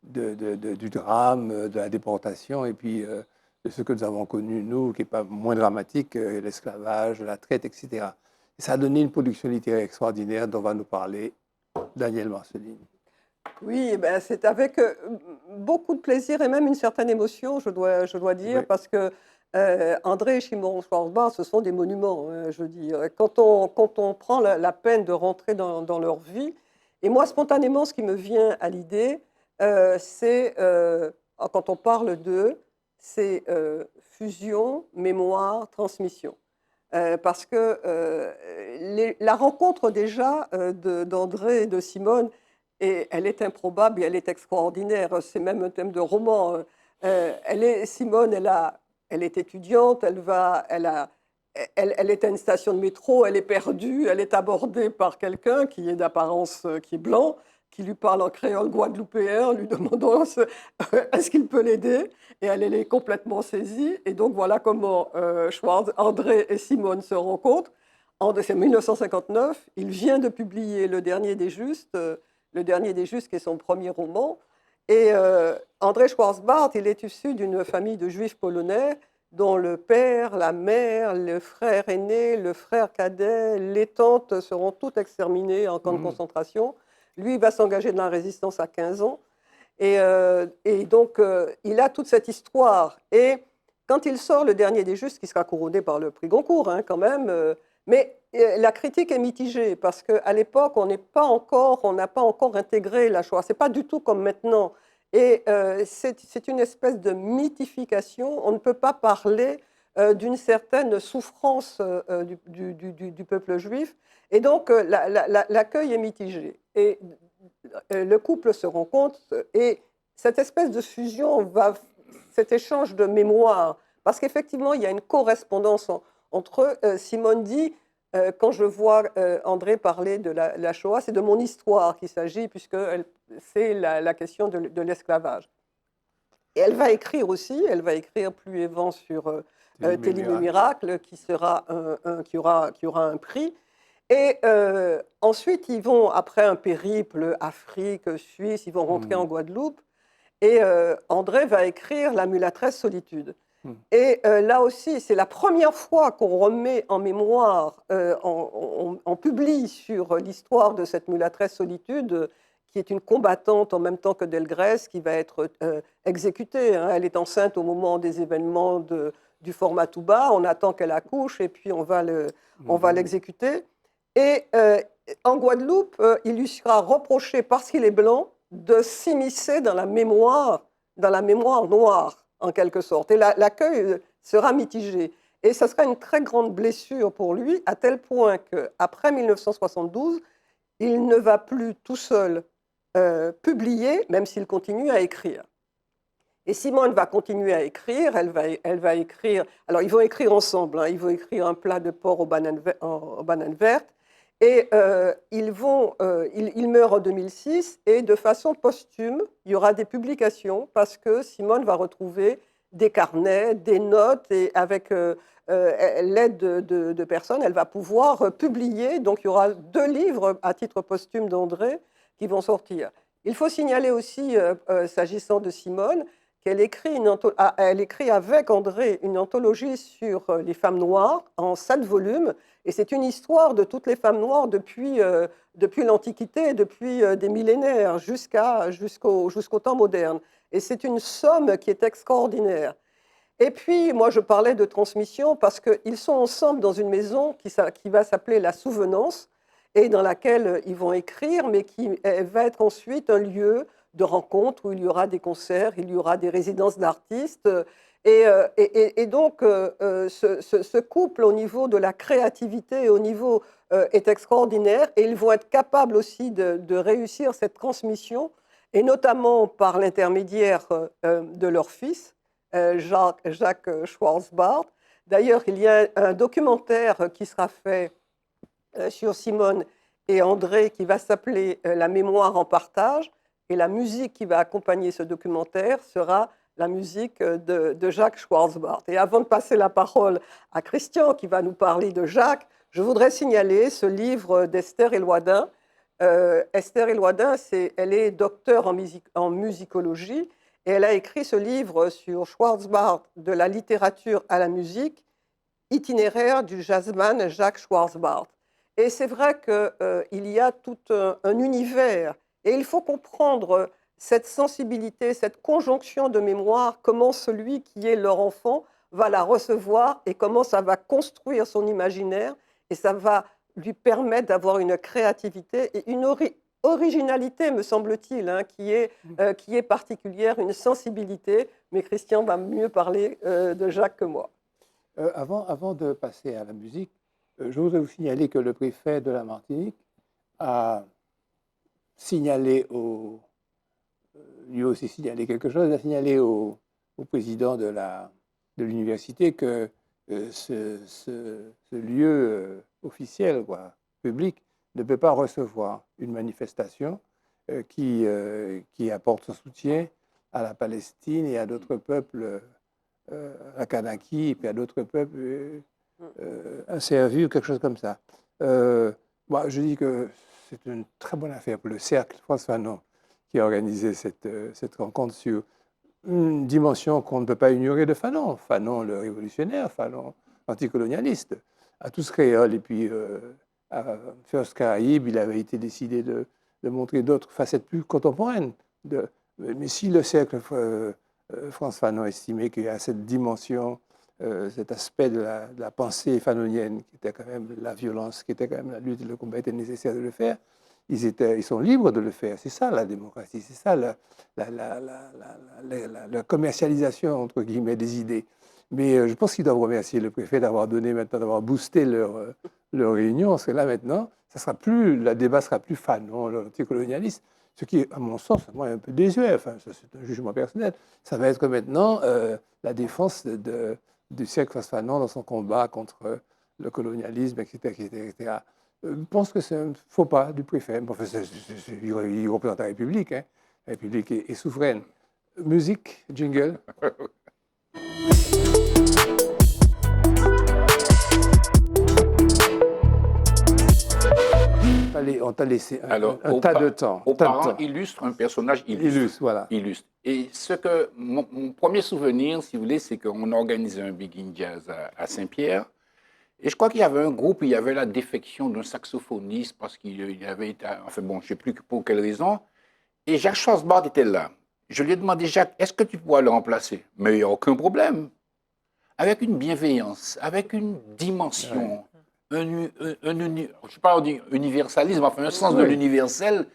[SPEAKER 1] du drame, de la déportation et puis de ce que nous avons connu, nous, qui n'est pas moins dramatique, l'esclavage, la traite, etc. Et ça a donné une production littéraire extraordinaire dont va nous parler Danielle Marceline.
[SPEAKER 4] Oui, ben c'est avec beaucoup de plaisir et même une certaine émotion, je dois dire, oui. Parce que André et Simone Schwarzbart, ce sont des monuments, je veux dire. Quand on prend la peine de rentrer dans leur vie, et moi, spontanément, ce qui me vient à l'idée, c'est, quand on parle d'eux, c'est fusion, mémoire, transmission. Parce que la rencontre déjà d'André et de Simone, et elle est improbable et elle est extraordinaire. C'est même un thème de roman. Simone, elle est étudiante, elle a elle est à une station de métro, elle est perdue, elle est abordée par quelqu'un qui est d'apparence qui est blanc, qui lui parle en créole guadeloupéen, lui demandant est-ce qu'il peut l'aider, et elle est complètement saisie. Et donc voilà comment Schwartz, André et Simone se rencontrent. C'est 1959, il vient de publier Le Dernier des Justes, Le Dernier des Justes qui est son premier roman. Et André Schwarzbart, il est issu d'une famille de juifs polonais dont le père, la mère, le frère aîné, le frère cadet, les tantes seront toutes exterminées en camp de concentration. Lui, il va s'engager dans la résistance à 15 ans. Et donc, il a toute cette histoire. Et quand il sort Le Dernier des Justes, qui sera couronné par le prix Goncourt, hein, quand même, mais la critique est mitigée parce qu'à l'époque, on n'a pas encore intégré la Shoah. Ce n'est pas du tout comme maintenant. Et c'est une espèce de mythification. On ne peut pas parler d'une certaine souffrance du peuple juif. Et donc, l'accueil est mitigé. Et le couple se rencontre et cette espèce de fusion, cet échange de mémoire, parce qu'effectivement, il y a une correspondance entre eux. Simone dit, quand je vois André parler de la Shoah, c'est de mon histoire qu'il s'agit, puisque c'est la question de l'esclavage. Et elle va écrire aussi, elle va écrire Pluie et vent sur Télim et Miracle, qui aura un prix. Et ensuite, ils vont, après un périple Afrique, Suisse, ils vont rentrer en Guadeloupe. Et André va écrire La mulâtresse solitude. Et là aussi, c'est la première fois qu'on remet en mémoire, on publie sur l'histoire de cette mulâtresse solitude, qui est une combattante en même temps que Delgrès, qui va être exécutée. Hein. Elle est enceinte au moment des événements du format Touba. On attend qu'elle accouche et puis on va l'exécuter. Et en Guadeloupe, il lui sera reproché, parce qu'il est blanc, de s'immiscer dans la mémoire noire, en quelque sorte. Et l'accueil sera mitigé. Et ça sera une très grande blessure pour lui, à tel point qu'après 1972, il ne va plus tout seul publier, même s'il continue à écrire. Et Simone va continuer à écrire, elle va écrire, alors ils vont écrire ensemble, hein, ils vont écrire Un plat de porc aux bananes vertes, et il meurt en 2006, et de façon posthume, il y aura des publications, parce que Simone va retrouver des carnets, des notes, et avec l'aide de personnes, elle va pouvoir publier, donc il y aura 2 livres à titre posthume d'André qui vont sortir. Il faut signaler aussi, s'agissant de Simone, qu'elle écrit, elle écrit avec André une anthologie sur les femmes noires en 7 volumes. Et c'est une histoire de toutes les femmes noires depuis l'Antiquité, depuis des millénaires jusqu'au temps moderne. Et c'est une somme qui est extraordinaire. Et puis, moi, je parlais de transmission parce qu'ils sont ensemble dans une maison qui va s'appeler La Souvenance et dans laquelle ils vont écrire, mais qui va être ensuite un lieu de rencontre où il y aura des concerts, il y aura des résidences d'artistes. Et donc, ce couple, au niveau de la créativité, au niveau, est extraordinaire. Et ils vont être capables aussi de réussir cette transmission, et notamment par l'intermédiaire de leur fils, Jacques Schwarzbart. D'ailleurs, il y a un documentaire qui sera fait sur Simone et André qui va s'appeler La mémoire en partage. Et la musique qui va accompagner ce documentaire sera la musique de Jacques Schwarzbart. Et avant de passer la parole à Christian, qui va nous parler de Jacques, je voudrais signaler ce livre d'Esther Eloidin. Esther Eloidin, elle est docteure en musicologie, et elle a écrit ce livre sur Schwarzbart, de la littérature à la musique, itinéraire du jazzman Jacques Schwarzbart. Et c'est vrai qu'il y a tout un univers. Et il faut comprendre cette sensibilité, cette conjonction de mémoire, comment celui qui est leur enfant va la recevoir et comment ça va construire son imaginaire, et ça va lui permettre d'avoir une créativité et une originalité, me semble-t-il, hein, qui est particulière, une sensibilité. Mais Christian va mieux parler de Jacques que moi.
[SPEAKER 1] Avant de passer à la musique, je voudrais vous signaler que le préfet de la Martinique a signalé lui aussi signalé quelque chose, a signalé au président de l'université que ce lieu officiel, quoi, public, ne peut pas recevoir une manifestation qui apporte son soutien à la Palestine et à d'autres peuples, à Kanaki, et puis à d'autres peuples inservus, ou quelque chose comme ça. Moi, je dis que c'est une très bonne affaire pour le Cercle France Fanon qui a organisé cette rencontre sur une dimension qu'on ne peut pas ignorer de Fanon. Fanon le révolutionnaire, Fanon anticolonialiste, à tous créoles. Et puis, à First Caraïbes, il avait été décidé de montrer d'autres facettes plus contemporaines. Mais si le Cercle France Fanon estimait qu'il y a cette dimension, cet aspect de la pensée fanonienne, qui était quand même la violence, qui était quand même la lutte, le combat était nécessaire de le faire, ils sont libres de le faire. C'est ça la démocratie, c'est ça la commercialisation, entre guillemets, des idées. Mais je pense qu'ils doivent remercier le préfet d'avoir donné maintenant, d'avoir boosté leur réunion, parce que là maintenant, le débat sera plus Fanon, anticolonialiste, ce qui est, à mon sens, moi, un peu désuet. Enfin, ça, c'est un jugement personnel. Ça va être maintenant la défense du Cercle France Fanon dans son combat contre le colonialisme, etc. Je pense que c'est un faux pas du préfet. Enfin, il représente la République. Hein. La République est souveraine. Musique, jingle. On t'a laissé un tas de temps.
[SPEAKER 3] Aux parents illustre un personnage illustre.
[SPEAKER 1] Voilà.
[SPEAKER 3] Illustre. Et mon premier souvenir, si vous voulez, c'est qu'on a organisé un Big in Jazz à Saint-Pierre. Et je crois qu'il y avait un groupe où il y avait la défection d'un saxophoniste parce qu'il avait été... Enfin bon, je ne sais plus pour quelle raison. Et Jacques Schwarzbart était là. Je lui ai demandé, Jacques, est-ce que tu pourras le remplacer? Mais il n'y a aucun problème. Avec une bienveillance, avec une dimension, je ne sais pas dire universalisme, enfin un sens de l'universel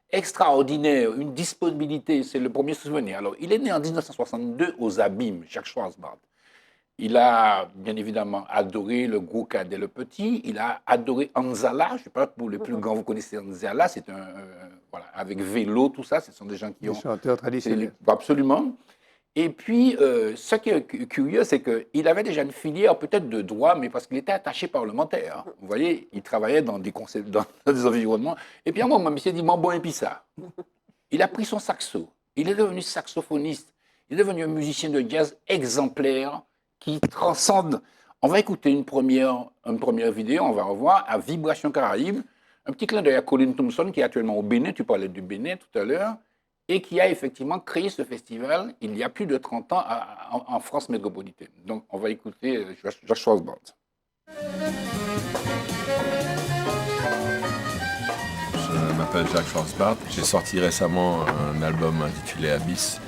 [SPEAKER 3] extraordinaire, une disponibilité, c'est le premier souvenir. Alors, il est né en 1962 aux Abîmes, Jacques Schwarzbart. Il a bien évidemment adoré le Gwoka dès le petit. Il a adoré Anzala. Je ne sais pas, pour les plus grands, vous connaissez Anzala. C'est voilà, avec vélo, tout ça. Ce sont des gens qui ont...
[SPEAKER 1] Des chanteurs traditionnels.
[SPEAKER 3] Absolument. Et puis, ce qui est curieux, c'est qu'il avait déjà une filière peut-être de droit, mais parce qu'il était attaché parlementaire. Vous voyez, il travaillait dans des environnements. Et puis, à un moment, il s'est dit, bon, et puis ça. Il a pris son saxo. Il est devenu saxophoniste. Il est devenu un musicien de jazz exemplaire qui transcende. On va écouter une première vidéo, on va revoir à Vibration Caraïbes, un petit clin d'œil à Colin Thompson qui est actuellement au Bénin, tu parlais du Bénin tout à l'heure, et qui a effectivement créé ce festival il y a plus de 30 ans en France métropolitaine. Donc on va écouter Jacques Schwarzbart.
[SPEAKER 6] Je m'appelle Jacques Schwarzbart, j'ai sorti récemment un album intitulé Abyss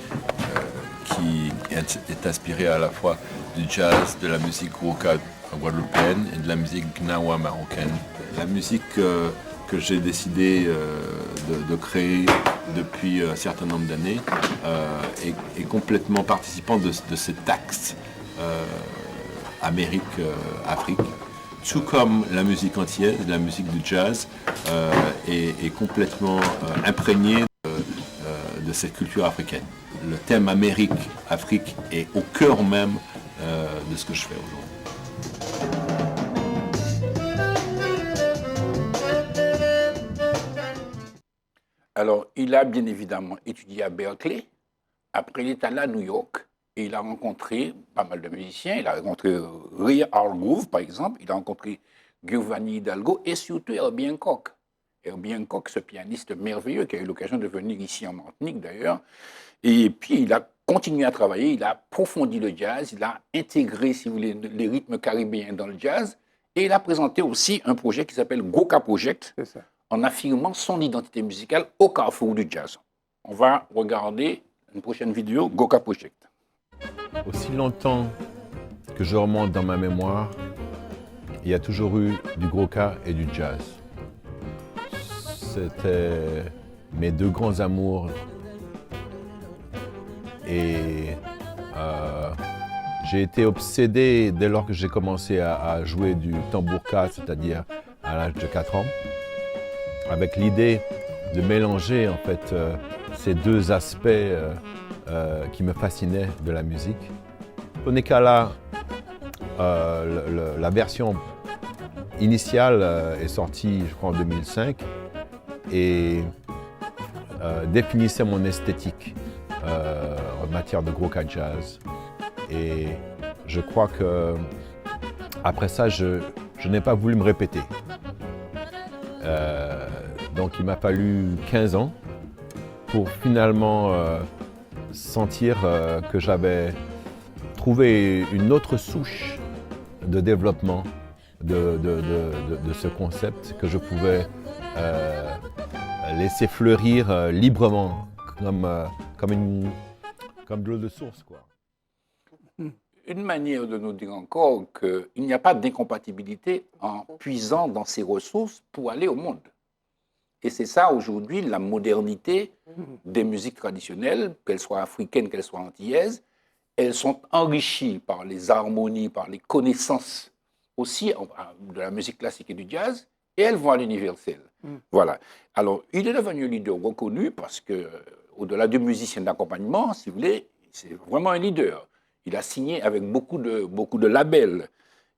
[SPEAKER 6] qui est inspiré à la fois du jazz, de la musique Gwoka guadeloupéenne et de la musique gnawa marocaine. La musique que j'ai décidé de créer depuis un certain nombre d'années est complètement participant de cet axe Amérique-Afrique. Tout comme la musique entière, la musique du jazz est complètement imprégnée de cette culture africaine. Le thème Amérique-Afrique est au cœur même de ce que je fais aujourd'hui.
[SPEAKER 3] Alors, il a bien évidemment étudié à Berkeley. Après, il est allé à New York et il a rencontré pas mal de musiciens. Il a rencontré Ray Hargrove, par exemple. Il a rencontré Giovanni Hidalgo et surtout Herbie Hancock. Herbie Hancock, ce pianiste merveilleux qui a eu l'occasion de venir ici en Martinique d'ailleurs. Et puis, il a continué à travailler, il a approfondi le jazz, il a intégré, si vous voulez, les rythmes caribéens dans le jazz. Et il a présenté aussi un projet qui s'appelle Gwoka Project, en affirmant son identité musicale au carrefour du jazz. On va regarder une prochaine vidéo, Gwoka Project.
[SPEAKER 6] Aussi longtemps que je remonte dans ma mémoire, il y a toujours eu du Gwoka et du jazz. C'était mes deux grands amours. Et j'ai été obsédé dès lors que j'ai commencé à jouer du tambourka, c'est-à-dire à l'âge de 4 ans, avec l'idée de mélanger en fait ces deux aspects qui me fascinaient de la musique. Tony Kala
[SPEAKER 7] La version initiale est sortie, je crois, en 2005 et définissait mon esthétique en matière de gros-cas jazz. Et je crois que après ça, je n'ai pas voulu me répéter. Donc il m'a fallu 15 ans pour finalement sentir que j'avais trouvé une autre souche de développement de ce concept que je pouvais laisser fleurir librement comme de l'eau de source, quoi.
[SPEAKER 3] Une manière de nous dire encore qu'il n'y a pas d'incompatibilité en puisant dans ses ressources pour aller au monde. Et c'est ça aujourd'hui la modernité des musiques traditionnelles, qu'elles soient africaines, qu'elles soient antillaises. Elles sont enrichies par les harmonies, par les connaissances aussi de la musique classique et du jazz, et elles vont à l'universel. Voilà. Alors, il est devenu un leader reconnu parce que, au-delà du musicien d'accompagnement, si vous voulez, c'est vraiment un leader. Il a signé avec beaucoup de labels.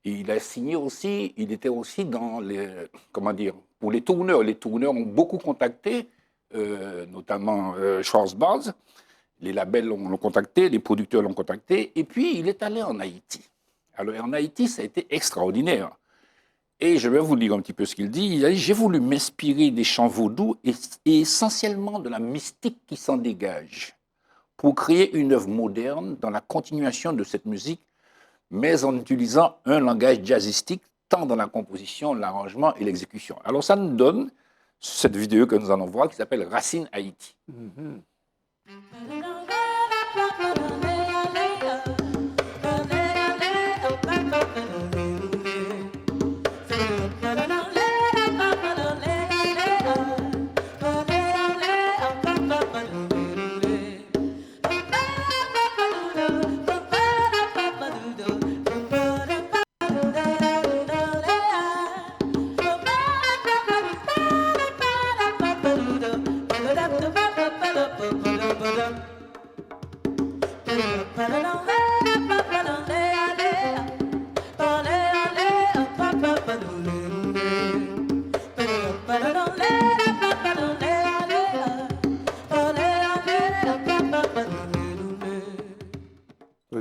[SPEAKER 3] Et il a signé aussi, il était aussi dans les, comment dire, pour les tourneurs. Les tourneurs ont beaucoup contacté, notamment Charles Barnes. Les labels l'ont contacté, les producteurs l'ont contacté. Et puis, il est allé en Haïti. Alors, en Haïti, ça a été extraordinaire. Et je vais vous dire un petit peu ce qu'il dit. Il a dit, j'ai voulu m'inspirer des chants vaudous et essentiellement de la mystique qui s'en dégage pour créer une œuvre moderne dans la continuation de cette musique, mais en utilisant un langage jazzistique, tant dans la composition, l'arrangement et l'exécution. Alors ça nous donne cette vidéo que nous allons voir qui s'appelle Racine Haïti.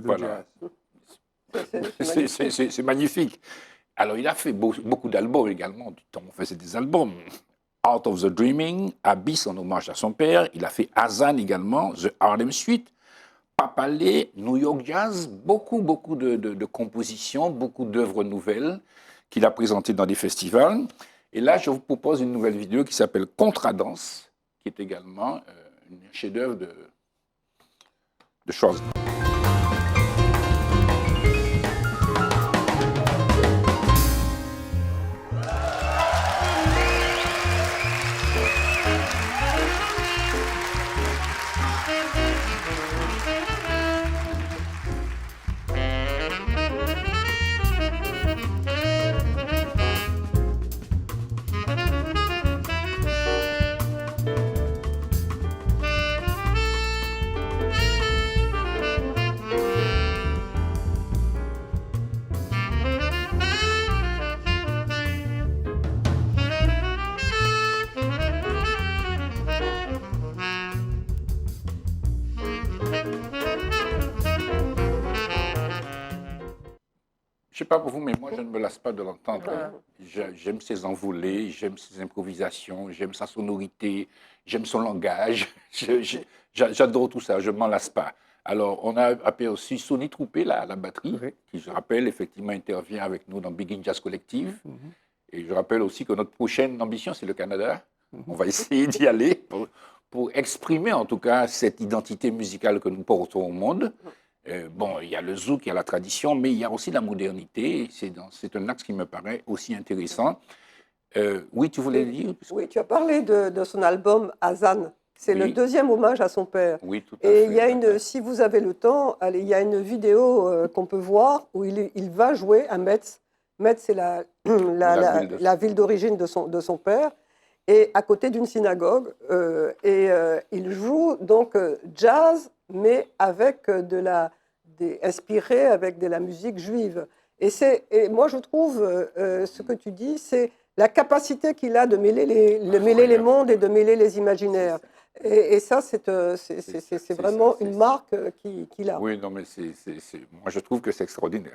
[SPEAKER 3] Voilà. C'est magnifique. Alors, il a fait beaucoup d'albums également, du temps où on faisait des albums. Art of the Dreaming, Abyss en hommage à son père. Il a fait Azan également, The Harlem Suite, Papalé, New York Jazz, beaucoup de compositions, beaucoup d'œuvres nouvelles qu'il a présentées dans des festivals. Et là, je vous propose une nouvelle vidéo qui s'appelle Contradanse, qui est également un chef-d'œuvre de Schwarzbach. Je ne sais pas pour vous, mais moi, je ne me lasse pas de l'entendre. J'aime ses envolées, j'aime ses improvisations, j'aime sa sonorité, j'aime son langage. J'adore tout ça, je ne m'en lasse pas. Alors, on a appelé aussi Sonny Troupé, la batterie, qui, je rappelle, effectivement, intervient avec nous dans Begin Jazz Collective. Et je rappelle aussi que notre prochaine ambition, c'est le Canada. On va essayer d'y aller pour exprimer, en tout cas, cette identité musicale que nous portons au monde. Bon, il y a le zouk, il y a la tradition, mais il y a aussi la modernité. C'est un axe qui me paraît aussi intéressant. Oui, tu voulais dire?
[SPEAKER 4] Oui, tu as parlé de son album Azan. C'est le deuxième hommage à son père.
[SPEAKER 3] Oui, tout à
[SPEAKER 4] Et
[SPEAKER 3] fait.
[SPEAKER 4] il y a si vous avez le temps, allez, il y a une vidéo qu'on peut voir où il va jouer à Metz. Metz, c'est la ville d'origine de son père, et à côté d'une synagogue. Il joue donc jazz, mais avec inspiré avec de la musique juive. Et moi, je trouve, ce que tu dis, c'est la capacité qu'il a de mêler les mondes et de mêler les imaginaires. Et ça, c'est vraiment une marque qu'il a.
[SPEAKER 3] Oui, non, mais moi, je trouve que c'est extraordinaire.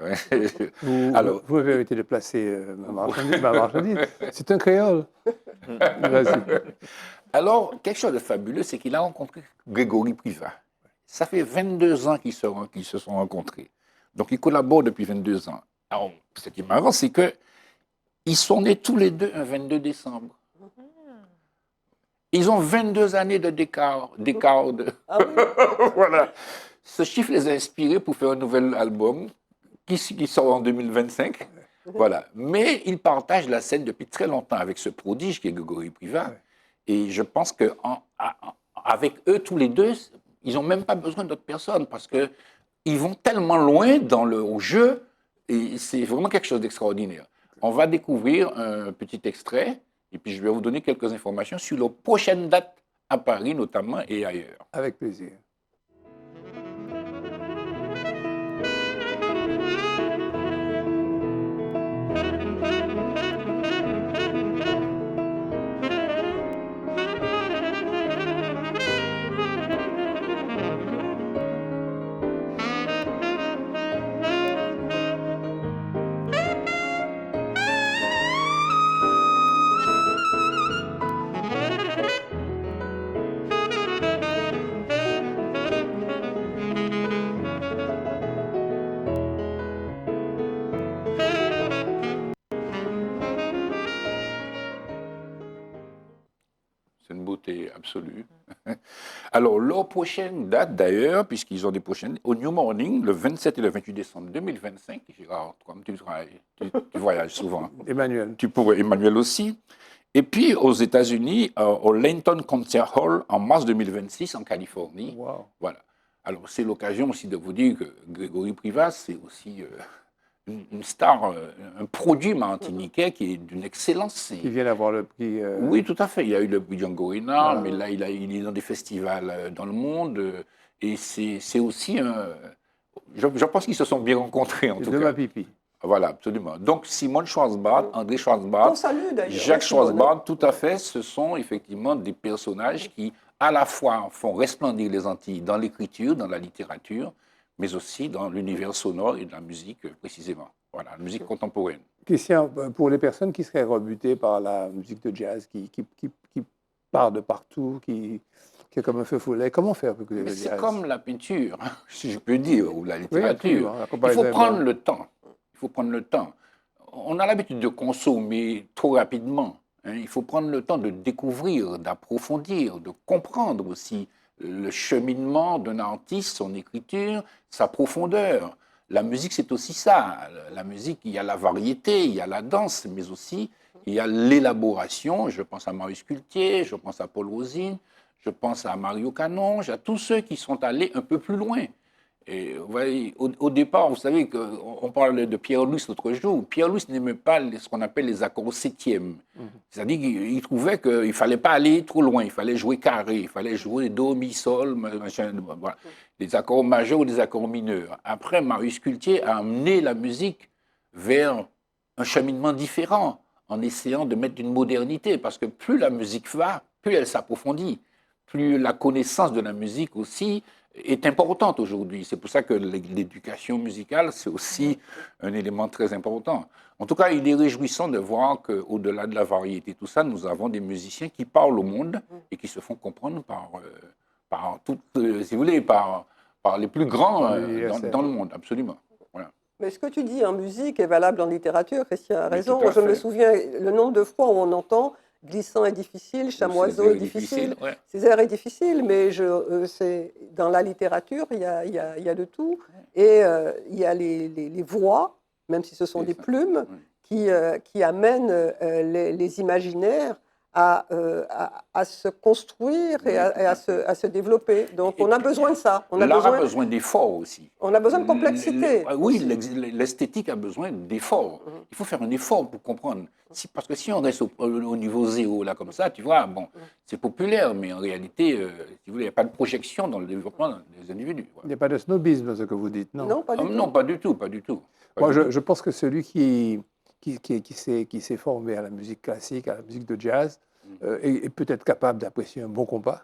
[SPEAKER 1] Vous m'avez invité de placer ma marchandise. C'est un créole. Vas-y.
[SPEAKER 3] Alors, quelque chose de fabuleux, c'est qu'il a rencontré Grégory Privat. Ça fait 22 ans qu'ils se sont rencontrés. Donc, ils collaborent depuis 22 ans. Alors, ce qui est marrant, c'est qu'ils sont nés tous les deux un 22 décembre. Ils ont 22 années de d'écart.
[SPEAKER 4] Ah oui.
[SPEAKER 3] Voilà. Ce chiffre les a inspirés pour faire un nouvel album qui sort en 2025. Voilà. Mais ils partagent la scène depuis très longtemps avec ce prodige qui est Grégory Privat. Et je pense qu'avec eux, tous les deux, ils n'ont même pas besoin d'autres personnes parce qu'ils vont tellement loin dans le jeu et c'est vraiment quelque chose d'extraordinaire. On va découvrir un petit extrait et puis je vais vous donner quelques informations sur leurs prochaines dates à Paris notamment et ailleurs.
[SPEAKER 1] Avec plaisir.
[SPEAKER 3] C'est une beauté absolue. Alors, leur prochaine date, d'ailleurs, puisqu'ils ont des prochaines, au New Morning, le 27 et le 28 décembre 2025, Gérard, comme tu voyages souvent,
[SPEAKER 1] Emmanuel.
[SPEAKER 3] tu pourrais, Emmanuel aussi. Et puis, aux États-Unis, au Linton Concert Hall, en mars 2026, en Californie.
[SPEAKER 1] Wow.
[SPEAKER 3] Voilà. Alors, c'est l'occasion aussi de vous dire que Grégory Privat, c'est aussi une star, un produit martiniquais qui est d'une excellence.
[SPEAKER 1] Qui vient d'avoir le prix.
[SPEAKER 3] Oui, tout à fait. Il y a eu le prix Django Reinhardt,
[SPEAKER 1] Voilà.
[SPEAKER 3] mais là, il est dans des festivals dans le monde. Et c'est aussi un... Je pense qu'ils se sont bien rencontrés, en tout
[SPEAKER 1] de
[SPEAKER 3] cas.
[SPEAKER 1] ma pipi.
[SPEAKER 3] Voilà, absolument. Donc, Simone Schwarzbart, André Schwarzbart,
[SPEAKER 4] On salue d'ailleurs.
[SPEAKER 3] Jacques
[SPEAKER 4] Simone.
[SPEAKER 3] Schwarzbart, tout à fait, ce sont effectivement des personnages qui, à la fois, font resplendir les Antilles dans l'écriture, dans la littérature, mais aussi dans l'univers sonore et de la musique, précisément. Voilà, la musique contemporaine.
[SPEAKER 1] Christian, pour les personnes qui seraient rebutées par la musique de jazz, qui part de partout, qui est comme un feu follet, comment faire pour écouter le
[SPEAKER 3] Mais
[SPEAKER 1] jazz?
[SPEAKER 3] c'est comme la peinture, si je peux dire, ou la
[SPEAKER 1] Oui,
[SPEAKER 3] littérature.
[SPEAKER 1] absolument. La
[SPEAKER 3] Il faut
[SPEAKER 1] comparaison est
[SPEAKER 3] prendre
[SPEAKER 1] bonne.
[SPEAKER 3] le temps. Il faut prendre le temps. On a l'habitude de consommer trop rapidement. Hein. Il faut prendre le temps de découvrir, d'approfondir, de comprendre aussi le cheminement d'un artiste, son écriture, sa profondeur. La musique, c'est aussi ça. La musique, il y a la variété, il y a la danse, mais aussi il y a l'élaboration. Je pense à Marius Cultier, je pense à Paul Rosine, je pense à Mario Canonge, à tous ceux qui sont allés un peu plus loin. Et vous voyez, au départ, vous savez qu'on parlait de Pierre-Louis l'autre jour. Pierre-Louis n'aimait pas ce qu'on appelle les accords septièmes. C'est-à-dire qu'il trouvait qu'il ne fallait pas aller trop loin, il fallait jouer carré, il fallait jouer do, mi, sol, machin, voilà. Des accords majeurs ou des accords mineurs. Après, Marius Cultier a amené la musique vers un cheminement différent, en essayant de mettre une modernité, parce que plus la musique va, plus elle s'approfondit, plus la connaissance de la musique aussi est importante aujourd'hui. C'est pour ça que l'éducation musicale, c'est aussi un élément très important. En tout cas, il est réjouissant de voir qu'au-delà de la variété, tout ça, nous avons des musiciens qui parlent au monde et qui se font comprendre par si vous voulez, par les plus grands dans le monde, absolument. Voilà.
[SPEAKER 4] Mais ce que tu dis en musique est valable en littérature, Christian a raison.
[SPEAKER 3] tout à
[SPEAKER 4] Je me
[SPEAKER 3] fait.
[SPEAKER 4] souviens le nombre de fois où on entend glissant est difficile, chamoiseau est difficile,
[SPEAKER 3] ouais.
[SPEAKER 4] Césaire est difficile, mais dans la littérature, il y a de tout. Et il y a les voix, même si ce sont des plumes, qui amènent les imaginaires à se construire et à se développer. Donc on a besoin de ça.
[SPEAKER 3] L'art a besoin d'efforts aussi.
[SPEAKER 4] On a besoin de complexité.
[SPEAKER 3] Oui, l'esthétique a besoin d'efforts. Il faut faire un effort pour comprendre. Parce que si on reste au niveau zéro, là, comme ça, tu vois, bon, c'est populaire, mais en réalité, si vous voulez, il n'y a pas de projection dans le développement des individus.
[SPEAKER 1] Il n'y a pas de snobisme dans ce que vous dites, non?
[SPEAKER 4] Non, pas du tout.
[SPEAKER 3] Non, pas du tout, pas du tout.
[SPEAKER 1] Moi, je pense que celui qui s'est formé à la musique classique, à la musique de jazz, est peut-être capable d'apprécier un bon compas,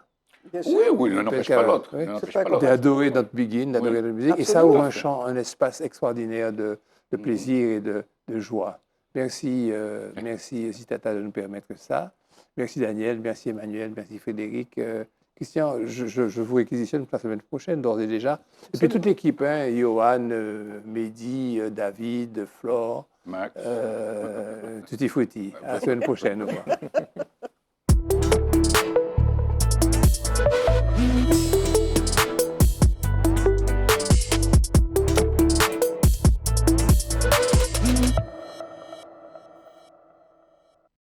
[SPEAKER 4] Bien sûr.
[SPEAKER 3] Oui, oui, l'un n'empêche pas l'autre.
[SPEAKER 1] Oui.
[SPEAKER 3] L'un n'empêche
[SPEAKER 4] pas
[SPEAKER 3] pas l'autre.
[SPEAKER 1] d'adorer notre begin, d'adorer notre musique. Et ça
[SPEAKER 4] Absolument.
[SPEAKER 1] ouvre un champ, un espace extraordinaire de plaisir et de joie. Merci, merci Zitata de nous permettre ça. Merci Daniel, merci Emmanuel, merci Frédéric. Christian, je vous réquisitionne pour la semaine prochaine, d'ores et déjà. Et puis toute l'équipe, hein, Johan, Mehdi, David, Flore,
[SPEAKER 3] Max.
[SPEAKER 1] Tutti Frutti. À la semaine prochaine. Au revoir.